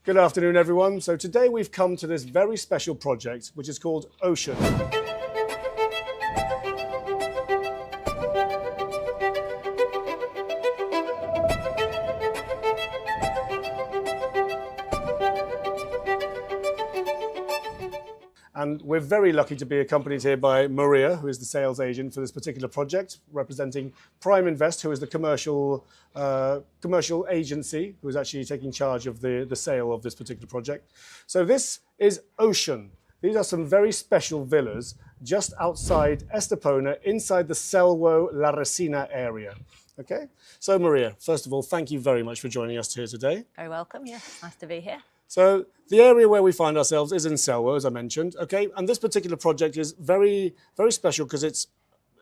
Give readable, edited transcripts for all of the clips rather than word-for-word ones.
Good afternoon, everyone. So today we've come to this very special project, which is called Ocyan. And we're very lucky to be accompanied here by Maria, who is the sales agent for this particular project, representing Prime Invest, who is the commercial agency who is actually taking charge of the sale of this particular project. So this is Ocyan. These are some very special villas just outside Estepona, inside the Selvo La Resina area. Okay, so Maria, first of all, thank you very much for joining us here today. Very welcome, yes, it's nice to be here. So the area where we find ourselves is in Selvo, as I mentioned, okay? And this particular project is very, very special because it's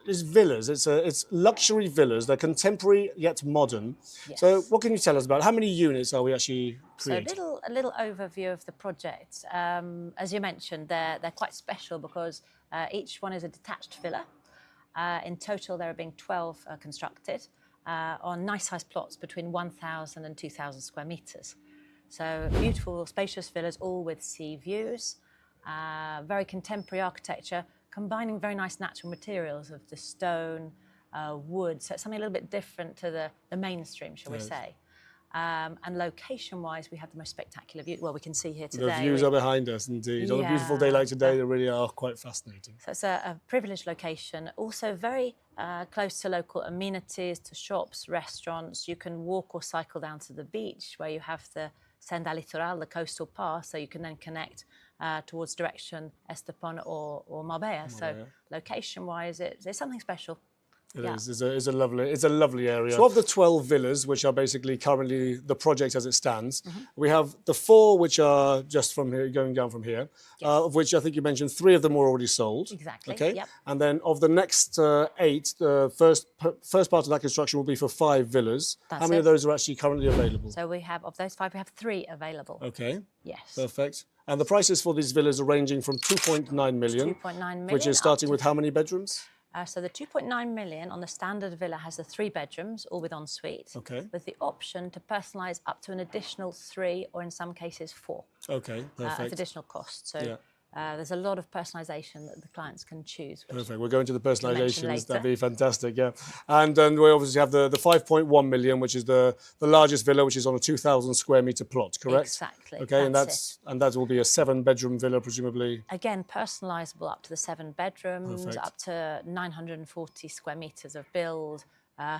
villas. It's luxury villas. They're contemporary yet modern. Yes. So what can you tell us about? How many units are we actually creating? So a little overview of the project. As you mentioned, they're quite special because each one is a detached villa. In total, there are being 12 constructed on nice-sized plots between 1,000 and 2,000 square meters. So beautiful, spacious villas, all with sea views, very contemporary architecture, combining very nice natural materials of the stone, wood, so it's something a little bit different to the mainstream, shall we say. And location-wise, we have the most spectacular view. Well, we can see here today. The views are behind us, indeed. On a beautiful day like today, they really are quite fascinating. So it's a privileged location, also very close to local amenities, to shops, restaurants. You can walk or cycle down to the beach where you have the Senda Litoral, the coastal path, so you can then connect towards direction Estepona or Marbella. So location-wise, it's something special. It is. It's a lovely area. So of the 12 villas, which are basically currently the project as it stands, we have the 4 which are just from here, going down from here, of which I think you mentioned 3 of them were already sold. Exactly. Okay. Yep. And then of the next 8, the first part of that construction will be for 5 villas. That's How many it. of those are actually currently available? So we have, of those 5, we have 3 available. Okay. Yes. Perfect. And the prices for these villas are ranging from 2.9 million, 2.9 million, which is starting with how many bedrooms? So the 2.9 million on the standard villa has the 3 bedrooms, all with ensuite, with the option to personalise up to an additional 3, or in some cases 4. Okay, perfect. At additional cost. So there's a lot of personalisation that the clients can choose. Perfect. We'll go into the personalisations. That'd be fantastic, yeah. And then we obviously have the 5.1 million, which is the largest villa, which is on a 2,000 square metre plot, correct? Exactly. Okay, and that will be a 7-bedroom villa, presumably. Again, personalisable up to the 7 bedrooms, up to 940 square metres of build.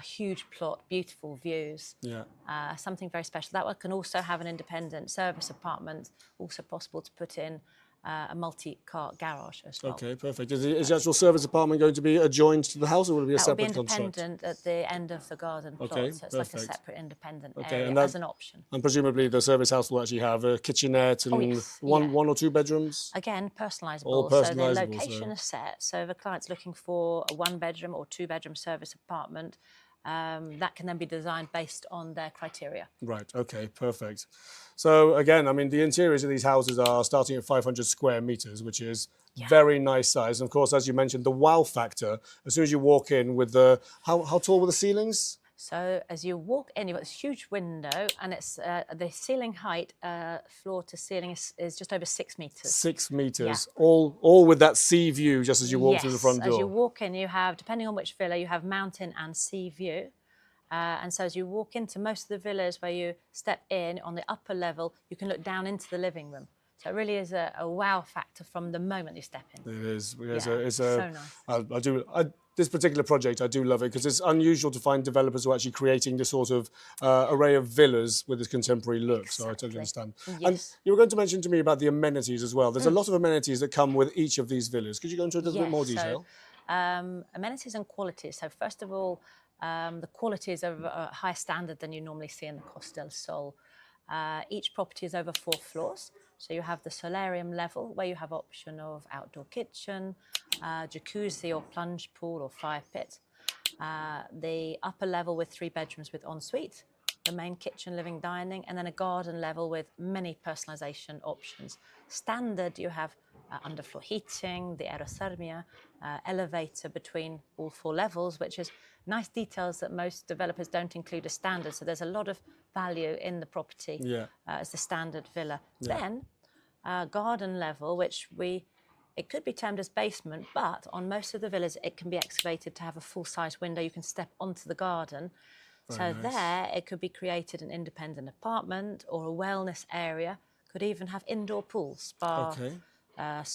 Huge plot, beautiful views. Yeah. Something very special. That one can also have an independent service apartment, also possible to put in a multi-car garage as well. Okay, perfect. Is the actual service apartment going to be adjoined to the house, or will it be a separate construct? That will be independent at the end of the garden plot, so it's like a separate independent area as an option. And presumably the service house will actually have a kitchenette and one or 2 bedrooms? Again, personalisable. All personalisable. So the location is set. So if a client's looking for a 1-bedroom or 2-bedroom service apartment, that can then be designed based on their criteria. Right, okay, perfect. So again, I mean, the interiors of these houses are starting at 500 square metres, which is very nice size. And of course, as you mentioned, the wow factor, as soon as you walk in with the, how tall were the ceilings? So as you walk in, you've got this huge window, and it's the ceiling height, floor to ceiling, is just over 6 metres. 6 metres, all with that sea view just as you walk through the front door. As you walk in, you have, depending on which villa, you have mountain and sea view. And so as you walk into most of the villas where you step in, on the upper level, you can look down into the living room. So it really is a wow factor from the moment you step in. It is. It's so nice. This particular project, I do love it because it's unusual to find developers who are actually creating this sort of array of villas with this contemporary look. Exactly. So I totally understand. Yes. And you were going to mention to me about the amenities as well. There's a lot of amenities that come with each of these villas. Could you go into a little bit more detail? So, amenities and qualities. So first of all, the quality is of a higher standard than you normally see in the Costa del Sol. Each property is over 4 floors. So you have the solarium level where you have option of outdoor kitchen, jacuzzi or plunge pool or fire pit. The upper level with 3 bedrooms with ensuite, the main kitchen, living, dining, and then a garden level with many personalisation options. Standard, you have underfloor heating, the aerothermia, elevator between all 4 levels, which is nice details that most developers don't include as standard. So there's a lot of value in the property Yeah. as the standard villa. Then garden level, which it could be termed as basement, but on most of the villas it can be excavated to have a full-size window. You can step onto the garden. Very nice. There it could be created an independent apartment or a wellness area. Could even have indoor pools, spa,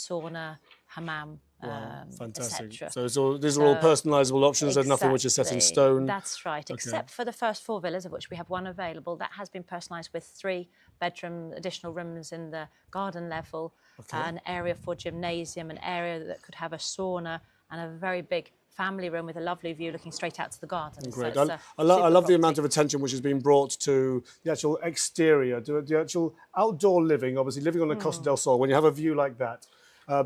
sauna, hammam, Wow, fantastic. etc. So these are all personalisable options. There's nothing which is set in stone. That's right, except for the first 4 villas, of which we have 1 available. That has been personalised with 3 bedroom additional rooms in the garden level, an area for gymnasium, an area that could have a sauna, and a very big family room with a lovely view looking straight out to the garden. Great. So I love the amount of attention which has been brought to the actual exterior, to the actual outdoor living, obviously living on the Costa del Sol. When you have a view like that,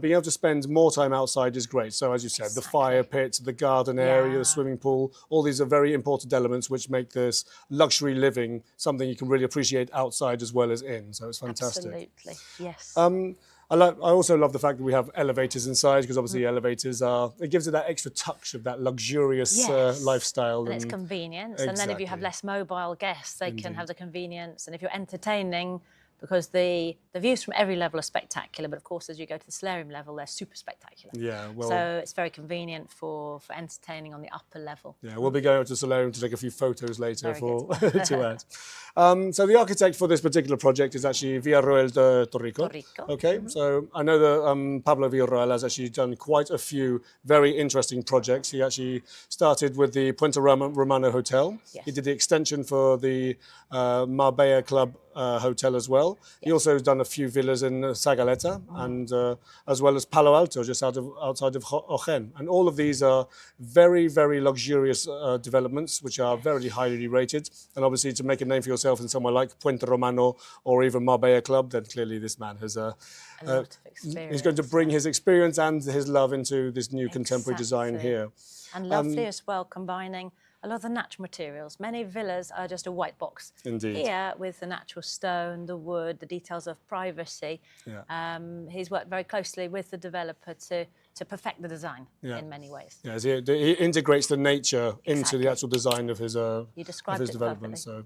being able to spend more time outside is great. So as you said, the fire pit, the garden area, the swimming pool, all these are very important elements which make this luxury living something you can really appreciate outside as well as in. So it's fantastic. Absolutely, yes. I also love the fact that we have elevators inside, because obviously elevators it gives it that extra touch of that luxurious lifestyle. And it's convenient. And then if you have less mobile guests, they can have the convenience. And if you're entertaining, because the views from every level are spectacular, but of course as you go to the solarium level, they're super spectacular. Yeah, well, so it's very convenient for entertaining on the upper level. Yeah, we'll be going up to solarium to take a few photos later to add. So the architect for this particular project is actually Villarroel de Torrico. Okay, so I know that Pablo Villarroel has actually done quite a few very interesting projects. He actually started with the Puente Romano Hotel. He did the extension for the Marbella Club hotel as well. He also has done a few villas in Sagaleta and as well as Palo Alto, just outside of Ocyan. And all of these are very, very luxurious developments, which are very highly rated. And obviously, to make a name for yourself in somewhere like Puente Romano or even Marbella Club, then clearly this man has a lot of experience. He's going to bring his experience and his love into this new contemporary design here. And lovely as well, combining a lot of the natural materials. Many villas are just a white box. Indeed. Here, with the natural stone, the wood, the details of privacy, he's worked very closely with the developer to perfect the design in many ways. Yeah, he integrates the nature into the actual design of his development. So,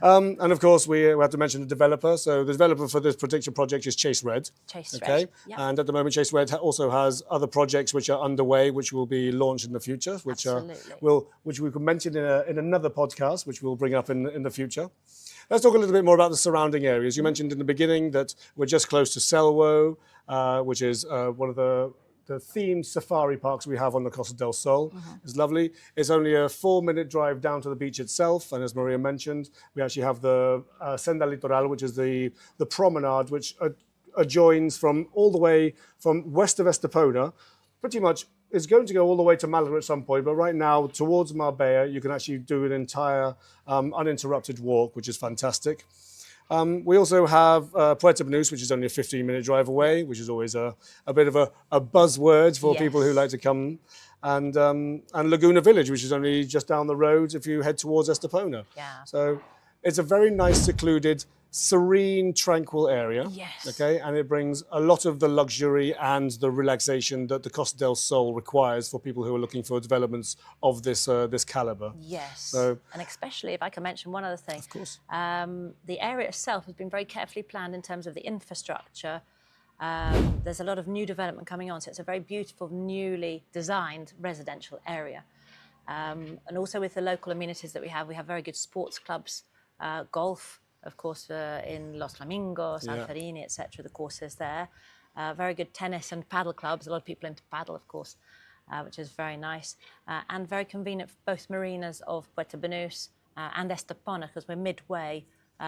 and of course, we have to mention the developer. So the developer for this particular project is Chase Red. Red. And at the moment, Chase Red also has other projects which are underway, which will be launched in the future, which we could mention in another podcast, which we'll bring up in the future. Let's talk a little bit more about the surrounding areas. You mentioned in the beginning that we're just close to Selwo, which is one of the themed safari parks we have on the Costa del Sol. It's lovely. It's only a 4-minute drive down to the beach itself. And as Maria mentioned, we actually have the Senda Litoral, which is the promenade, which adjoins from all the way from west of Estepona, pretty much. It's going to go all the way to Malaga at some point, but right now, towards Marbella, you can actually do an entire uninterrupted walk, which is fantastic. We also have Puerto Banús, which is only a 15-minute drive away, which is always a bit of a buzzword for people who like to come, and Laguna Village, which is only just down the road if you head towards Estepona. So it's a very nice, secluded, serene, tranquil area. Okay, and it brings a lot of the luxury and the relaxation that the Costa del Sol requires for people who are looking for developments of this caliber. So, and especially if I can mention one other thing. Of course. The area itself has been very carefully planned in terms of the infrastructure. There's a lot of new development coming on, so it's a very beautiful, newly designed residential area. And also with the local amenities that we have very good sports clubs, golf, of course, in Los Flamingos, Santorini, etc. The courses there. Very good tennis and paddle clubs. A lot of people into paddle, of course, which is very nice. And very convenient for both marinas of Puerto Banús and Estepona, because we're midway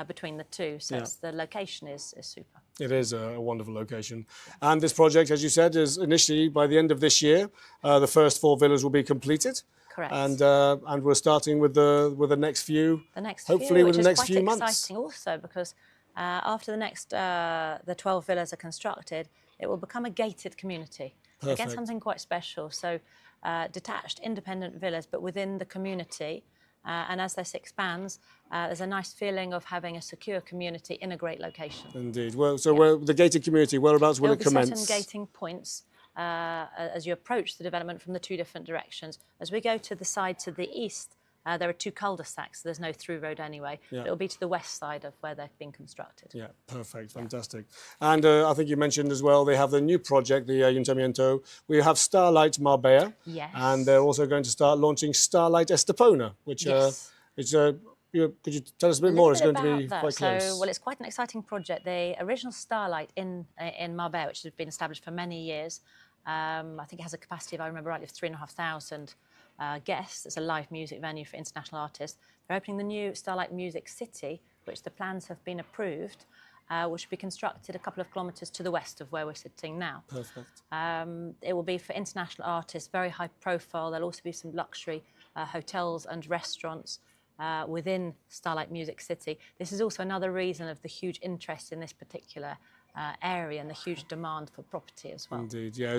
between the two. So the location is super. It is a wonderful location. And this project, as you said, is initially by the end of this year, the first 4 villas will be completed. Correct. And we're starting with the next few. Hopefully with the next few months. Which is quite exciting also, because after the 12 villas are constructed, it will become a gated community. Again, something quite special. So detached, independent villas, but within the community. And as this expands, there's a nice feeling of having a secure community in a great location. Indeed. Well, so where the gated community, whereabouts will it commence? There'll be certain gating points as you approach the development from the 2 different directions. As we go to the side to the east, There are 2 cul-de-sacs, so there's no through road anyway. Yeah. But it'll be to the west side of where they're being constructed. Yeah, perfect, fantastic. And I think you mentioned as well, they have the new project, the Ayuntamiento. We have Starlight Marbella. Yes. And they're also going to start launching Starlight Estepona, which Yes. could you tell us a bit more? It's going to be quite close. So, well, it's quite an exciting project. The original Starlight in Marbella, which has been established for many years, I think it has a capacity, if I remember rightly, of 3,500 guests. It's a live music venue for international artists. They're opening the new Starlight Music City, which the plans have been approved, which will be constructed a couple of kilometres to the west of where we're sitting now. Perfect. It will be for international artists, very high profile. There'll also be some luxury hotels and restaurants within Starlight Music City. This is also another reason of the huge interest in this particular area and the huge demand for property as well. Indeed, yeah.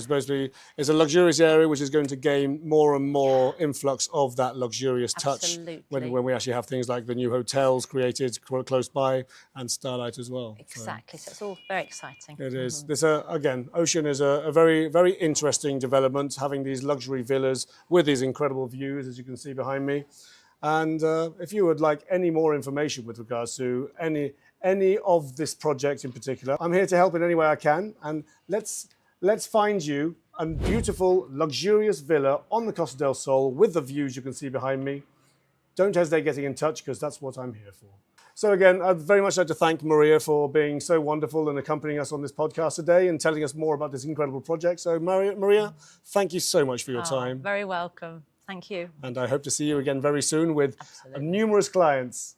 It's a luxurious area which is going to gain more and more influx of that luxurious touch when we actually have things like the new hotels created close by and Starlight as well. Exactly, so it's all very exciting. It is. This again, Ocyan is a very, very interesting development, having these luxury villas with these incredible views, as you can see behind me. And if you would like any more information with regards to any of this project in particular, I'm here to help in any way I can. And let's find you a beautiful, luxurious villa on the Costa del Sol with the views you can see behind me. Don't hesitate getting in touch, because that's what I'm here for. So again, I'd very much like to thank Maria for being so wonderful and accompanying us on this podcast today and telling us more about this incredible project. So Maria, thank you so much for your time. Very welcome. Thank you. And I hope to see you again very soon with Absolutely. numerous clients.